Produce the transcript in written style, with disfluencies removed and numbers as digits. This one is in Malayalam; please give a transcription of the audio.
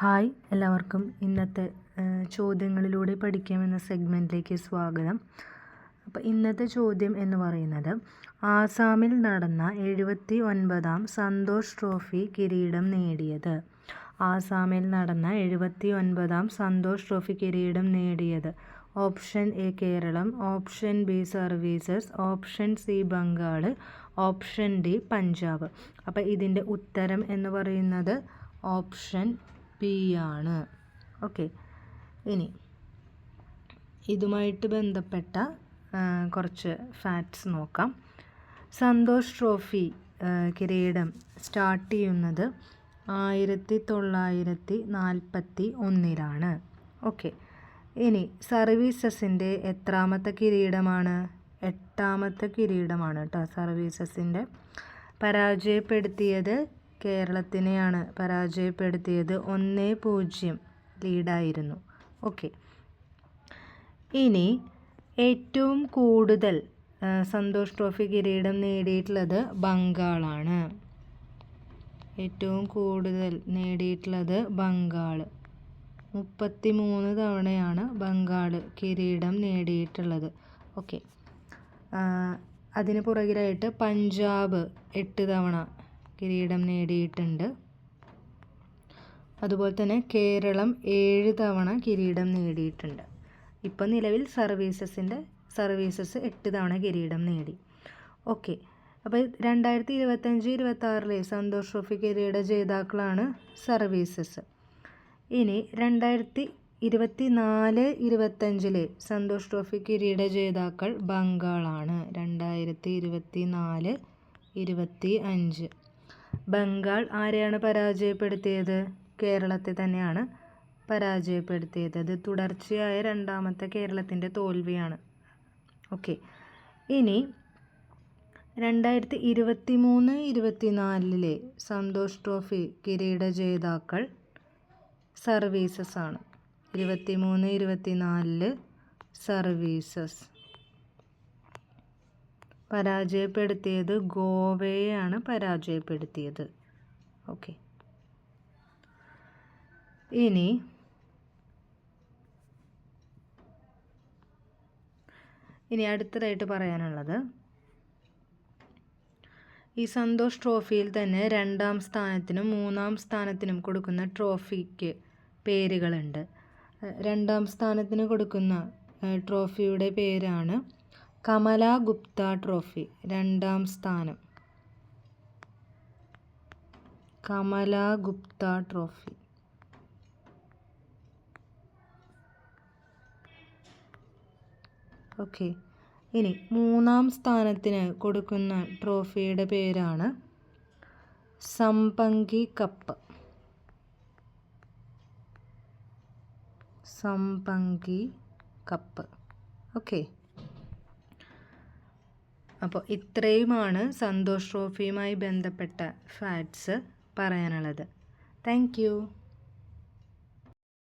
ഹായ്, എല്ലാവർക്കും ഇന്നത്തെ ചോദ്യങ്ങളിലൂടെ പഠിക്കാമെന്ന സെഗ്മെൻറ്റിലേക്ക് സ്വാഗതം. അപ്പോൾ ഇന്നത്തെ ചോദ്യം എന്ന് പറയുന്നത്, ആസാമിൽ നടന്ന 79ാം സന്തോഷ് ട്രോഫി കിരീടം നേടിയത്. ആസാമിൽ നടന്ന 79ാം സന്തോഷ് ട്രോഫി കിരീടം നേടിയത്. Option A Keralam, option B services, option C Bengal, option D Punjab. അപ്പോൾ ഇതിൻ്റെ ഉത്തരം എന്ന് പറയുന്നത് ഓപ്ഷൻ ബി ആണ്. ഓക്കെ, ഇനി ഇതുമായിട്ട് ബന്ധപ്പെട്ട കുറച്ച് ഫാക്ട്സ് നോക്കാം. സന്തോഷ് ട്രോഫി കിരീടം സ്റ്റാർട്ട് ചെയ്യുന്നത് 1941 ഓക്കെ, ഇനി സർവീസസിൻ്റെ എത്രാമത്തെ കിരീടമാണ്? 8ാമത്തെ കിരീടമാണ് കേട്ടോ സർവീസസിൻ്റെ. പരാജയപ്പെടുത്തിയത് കേരളത്തിനെയാണ് പരാജയപ്പെടുത്തിയത്. 1-0 ലീഡായിരുന്നു. ഓക്കെ, ഇനി ഏറ്റവും കൂടുതൽ സന്തോഷ് ട്രോഫി കിരീടം നേടിയിട്ടുള്ളത് ബംഗാളാണ്. ഏറ്റവും കൂടുതൽ നേടിയിട്ടുള്ളത് ബംഗാൾ. 33 തവണയാണ് ബംഗാൾ കിരീടം നേടിയിട്ടുള്ളത്. ഓക്കെ, അതിന് പുറകിലായിട്ട് പഞ്ചാബ് 8 തവണ കിരീടം നേടിയിട്ടുണ്ട്. അതുപോലെ തന്നെ കേരളം 7 തവണ കിരീടം നേടിയിട്ടുണ്ട്. ഇപ്പം നിലവിൽ സർവീസസ് 8 തവണ കിരീടം നേടി. ഓക്കെ, അപ്പോൾ 2025-26 സന്തോഷ് ട്രോഫി കിരീട ജേതാക്കളാണ് സർവീസസ്. ഇനി 2024-25 സന്തോഷ് ട്രോഫി കിരീട ജേതാക്കൾ ബംഗാളാണ്. 2024-25 ബംഗാൾ ആരെയാണ് പരാജയപ്പെടുത്തിയത്? കേരളത്തെ തന്നെയാണ് പരാജയപ്പെടുത്തിയത്. അത് തുടർച്ചയായ 2ാമത്തെ കേരളത്തിൻ്റെ തോൽവിയാണ്. ഓക്കെ, ഇനി 2023-24 സന്തോഷ് ട്രോഫി കിരീട ജേതാക്കൾ സർവീസസ് ആണ്. 23-24 സർവീസസ്. പരാജയപ്പെടുത്തിയത് ഗോവയെയാണ് പരാജയപ്പെടുത്തിയത്. ഓക്കെ, ഇനി അടുത്തതായിട്ട് പറയാനുള്ളത്, ഈ സന്തോഷ് ട്രോഫിയിൽ തന്നെ 2ാം സ്ഥാനത്തിനും 3ാം സ്ഥാനത്തിനും കൊടുക്കുന്ന ട്രോഫിക്ക് പേരുകളുണ്ട്. 2ാം സ്ഥാനത്തിന് കൊടുക്കുന്ന ട്രോഫിയുടെ പേരാണ് കമല ഗുപ്ത ട്രോഫി. 2ാം സ്ഥാനം കമല ഗുപ്ത ട്രോഫി. ഓക്കെ, ഇനി 3ാം സ്ഥാനത്തിന് കൊടുക്കുന്ന ട്രോഫിയുടെ പേരാണ് സംപങ്കി കപ്പ്. സംപങ്കി കപ്പ്. ഓക്കെ, അപ്പോൾ ഇത്രയുമാണ് സന്തോഷ് ട്രോഫിയുമായി ബന്ധപ്പെട്ട ഫാക്ട്സ് പറയാനുള്ളത്. Thank you.